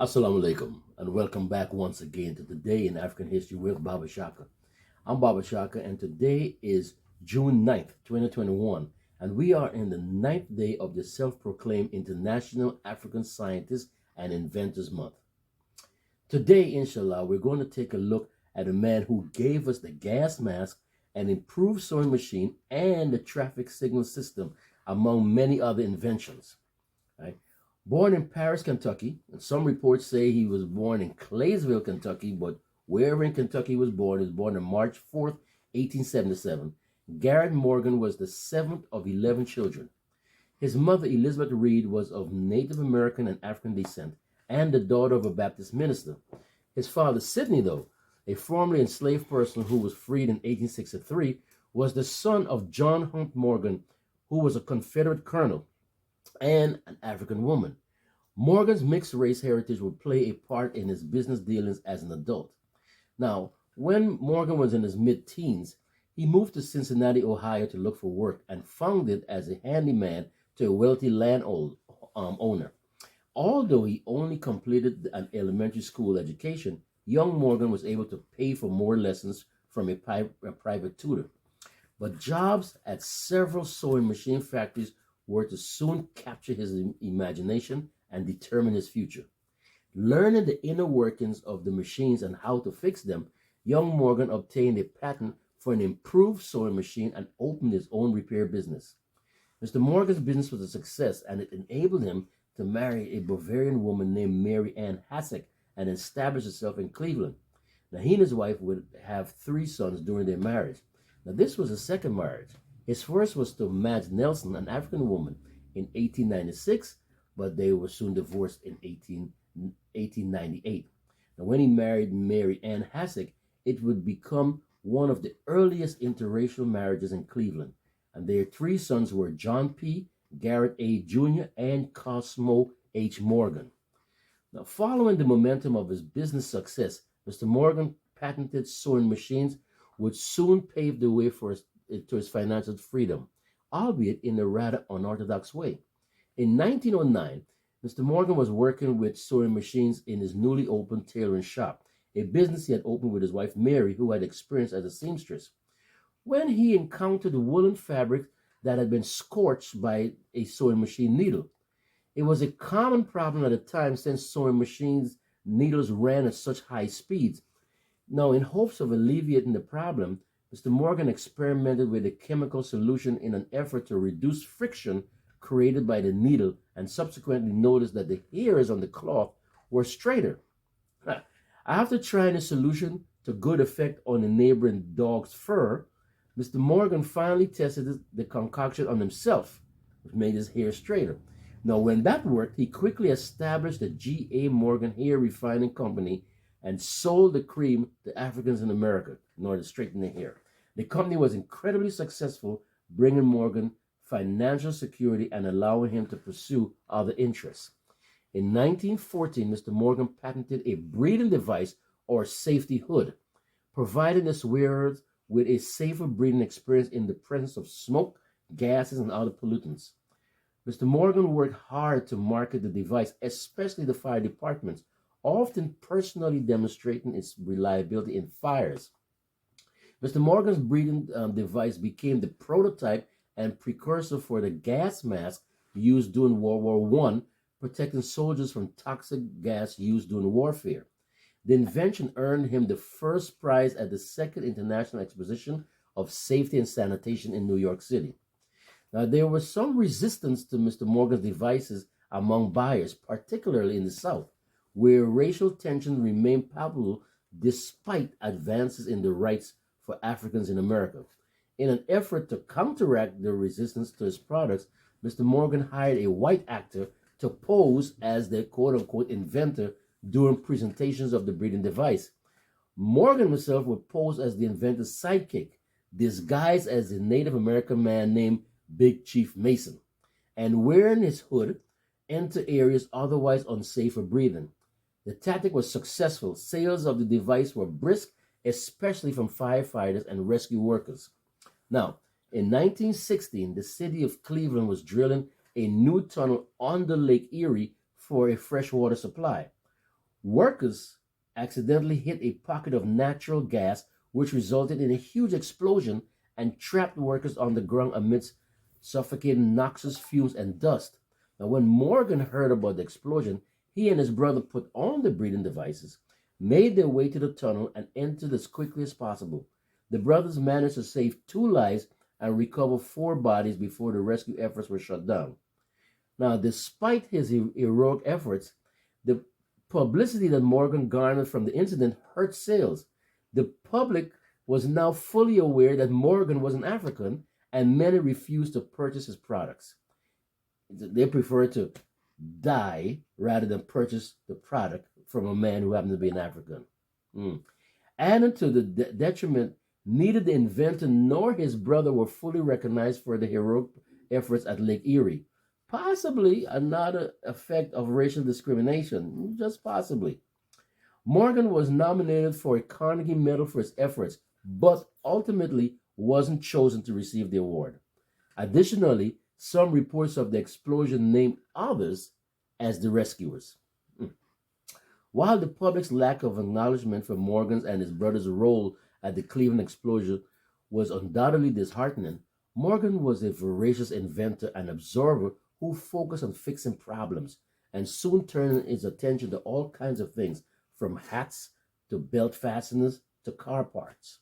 Assalamu alaikum, and welcome back once again to Today in African History with Baba Shaka. I'm Baba Shaka, and today is June 9th, 2021, and we are in the ninth day of the self-proclaimed International African Scientists and Inventors Month. Today, inshallah, we're going to take a look at a man who gave us the gas mask, an improved sewing machine, and the traffic signal system, among many other inventions. Right? Born in Paris, Kentucky, and some reports say he was born in Claysville, Kentucky, but wherever in Kentucky he was born on March 4th, 1877. Garrett Morgan was the seventh of 11 children. His mother, Elizabeth Reed, was of Native American and African descent and the daughter of a Baptist minister. His father, Sidney, though, a formerly enslaved person who was freed in 1863, was the son of John Hunt Morgan, who was a Confederate colonel and an African woman. Morgan's mixed race heritage would play a part in his business dealings as an adult. Now, when Morgan was in his mid-teens, he moved to Cincinnati, Ohio to look for work and found it as a handyman to a wealthy owner. Although he only completed an elementary school education, young Morgan was able to pay for more lessons from a private tutor. But jobs at several sewing machine factories were to soon capture his imagination and determine his future. Learning the inner workings of the machines and how to fix them, young Morgan obtained a patent for an improved sewing machine and opened his own repair business. Mr. Morgan's business was a success, and it enabled him to marry a Bavarian woman named Mary Ann Hassick and establish herself in Cleveland. Now, he and his wife would have 3 sons during their marriage. Now, this was his second marriage. His first was to Madge Nelson, an African woman, in 1896, but they were soon divorced in 1898. Now, when he married Mary Ann Hassick, it would become one of the earliest interracial marriages in Cleveland, and their 3 sons were John P., Garrett A. Jr., and Cosmo H. Morgan. Now, following the momentum of his business success, Mr. Morgan patented sewing machines, which soon paved the way to his financial freedom, albeit in a rather unorthodox way. In 1909, Mr. Morgan was working with sewing machines in his newly opened tailoring shop, a business he had opened with his wife Mary, who had experience as a seamstress, when he encountered woolen fabric that had been scorched by a sewing machine needle. It was a common problem at the time, since sewing machines' needles ran at such high speeds. Now, in hopes of alleviating the problem, Mr. Morgan experimented with a chemical solution in an effort to reduce friction created by the needle, and subsequently noticed that the hairs on the cloth were straighter. After trying a solution to good effect on a neighboring dog's fur, Mr. Morgan finally tested the concoction on himself, which made his hair straighter. Now, when that worked, he quickly established the G.A. Morgan Hair Refining Company and sold the cream to Africans in America in order to straighten their hair. The company was incredibly successful, bringing Morgan financial security and allowing him to pursue other interests. In 1914, Mr. Morgan patented a breathing device or safety hood, providing its wearers with a safer breathing experience in the presence of smoke, gases, and other pollutants. Mr. Morgan worked hard to market the device, especially the fire departments, often personally demonstrating its reliability in fires. Mr. Morgan's breathing device became the prototype and precursor for the gas mask used during World War I, protecting soldiers from toxic gas used during warfare. The invention earned him the first prize at the Second International Exposition of Safety and Sanitation in New York City. Now, there was some resistance to Mr. Morgan's devices among buyers, particularly in the South, where racial tension remained palpable despite advances in the rights for Africans in America. In an effort to counteract the resistance to his products, Mr. Morgan hired a white actor to pose as the quote-unquote inventor during presentations of the breathing device. Morgan himself would pose as the inventor's sidekick, disguised as a Native American man named Big Chief Mason, and wearing his hood, enter areas otherwise unsafe for breathing. The tactic was successful. Sales of the device were brisk, especially from firefighters and rescue workers. Now, in 1916, the city of Cleveland was drilling a new tunnel under Lake Erie for a freshwater supply. Workers accidentally hit a pocket of natural gas, which resulted in a huge explosion and trapped workers on the ground amidst suffocating noxious fumes and dust. Now, when Morgan heard about the explosion, he and his brother put on the breathing devices, made their way to the tunnel, and entered as quickly as possible. The brothers managed to save 2 lives and recover 4 bodies before the rescue efforts were shut down. Now, despite his heroic efforts, the publicity that Morgan garnered from the incident hurt sales. The public was now fully aware that Morgan was an African, and many refused to purchase his products. They preferred to die rather than purchase the product from a man who happened to be an African. Adding to the detriment, neither the inventor nor his brother were fully recognized for the heroic efforts at Lake Erie. Possibly another effect of racial discrimination, just possibly. Morgan was nominated for a Carnegie Medal for his efforts, but ultimately wasn't chosen to receive the award. Additionally, some reports of the explosion named others as the rescuers. While the public's lack of acknowledgement for Morgan's and his brother's role at the Cleveland explosion was undoubtedly disheartening, Morgan was a voracious inventor and observer who focused on fixing problems and soon turned his attention to all kinds of things, from hats to belt fasteners to car parts.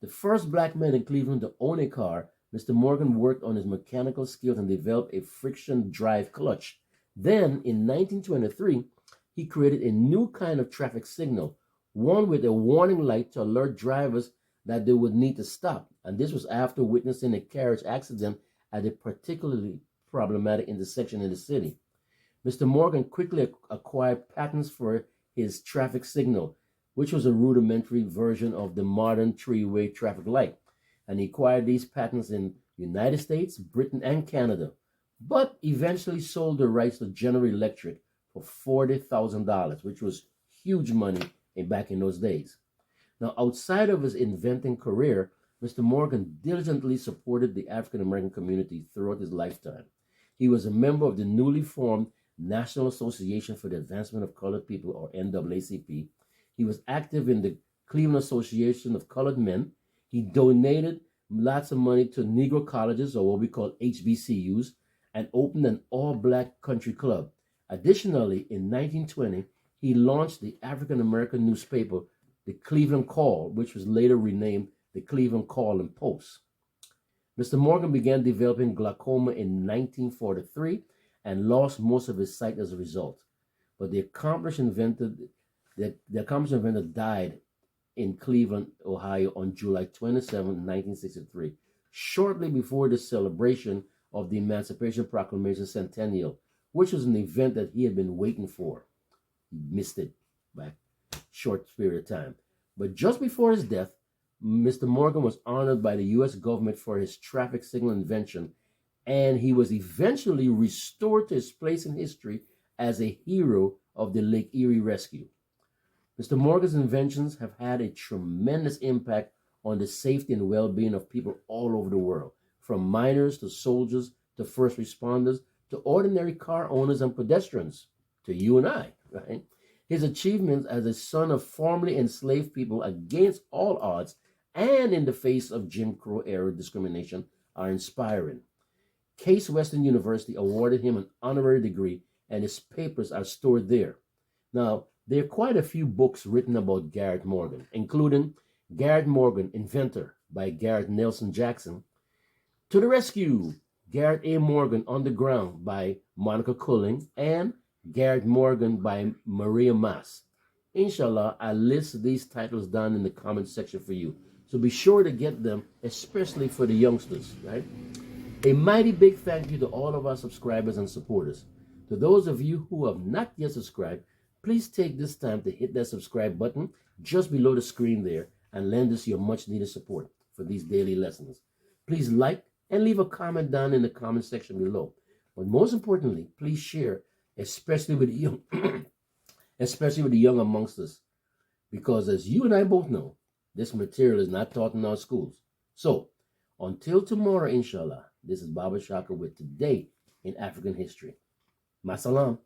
The first black man in Cleveland to own a car, Mr. Morgan worked on his mechanical skills and developed a friction drive clutch. Then, in 1923, he created a new kind of traffic signal, one with a warning light to alert drivers that they would need to stop. And this was after witnessing a carriage accident at a particularly problematic intersection in the city. Mr. Morgan quickly acquired patents for his traffic signal, which was a rudimentary version of the modern three-way traffic light. And he acquired these patents in the United States, Britain, and Canada, but eventually sold the rights to General Electric for $40,000, which was huge money back in those days. Now, outside of his inventing career, Mr. Morgan diligently supported the African American community throughout his lifetime. He was a member of the newly formed National Association for the Advancement of Colored People, or NAACP. He was active in the Cleveland Association of Colored Men. He donated lots of money to Negro colleges, or what we call HBCUs, and opened an all-black country club. Additionally, in 1920, he launched the African American newspaper, the Cleveland Call, which was later renamed the Cleveland Call and Post. Mr. Morgan began developing glaucoma in 1943 and lost most of his sight as a result. But the accomplished inventor died in Cleveland, Ohio on July 27, 1963, shortly before the celebration of the Emancipation Proclamation Centennial, which was an event that he had been waiting for. He missed it by a short period of time. But just before his death, Mr. Morgan was honored by the U.S. government for his traffic signal invention, and he was eventually restored to his place in history as a hero of the Lake Erie rescue. Mr. Morgan's inventions have had a tremendous impact on the safety and well-being of people all over the world, from miners to soldiers to first responders to ordinary car owners and pedestrians, to you and I, right? His achievements as a son of formerly enslaved people against all odds and in the face of Jim Crow era discrimination are inspiring. Case Western University awarded him an honorary degree, and his papers are stored there. Now, there are quite a few books written about Garrett Morgan, including Garrett Morgan, Inventor by Garrett Nelson Jackson, To the Rescue, Garrett A. Morgan on the Ground by Monica Kulking, and Garrett Morgan by Maria Mas. Inshallah, I'll list these titles down in the comment section for you. So be sure to get them, especially for the youngsters, right? A mighty big thank you to all of our subscribers and supporters. To those of you who have not yet subscribed, please take this time to hit that subscribe button just below the screen there and lend us your much needed support for these daily lessons. Please like and leave a comment down in the comment section below. But most importantly, please share, especially with the young, especially with the young amongst us, because as you and I both know, this material is not taught in our schools. So, until tomorrow, inshallah, this is Baba Shaka with Today in African History. Masalam.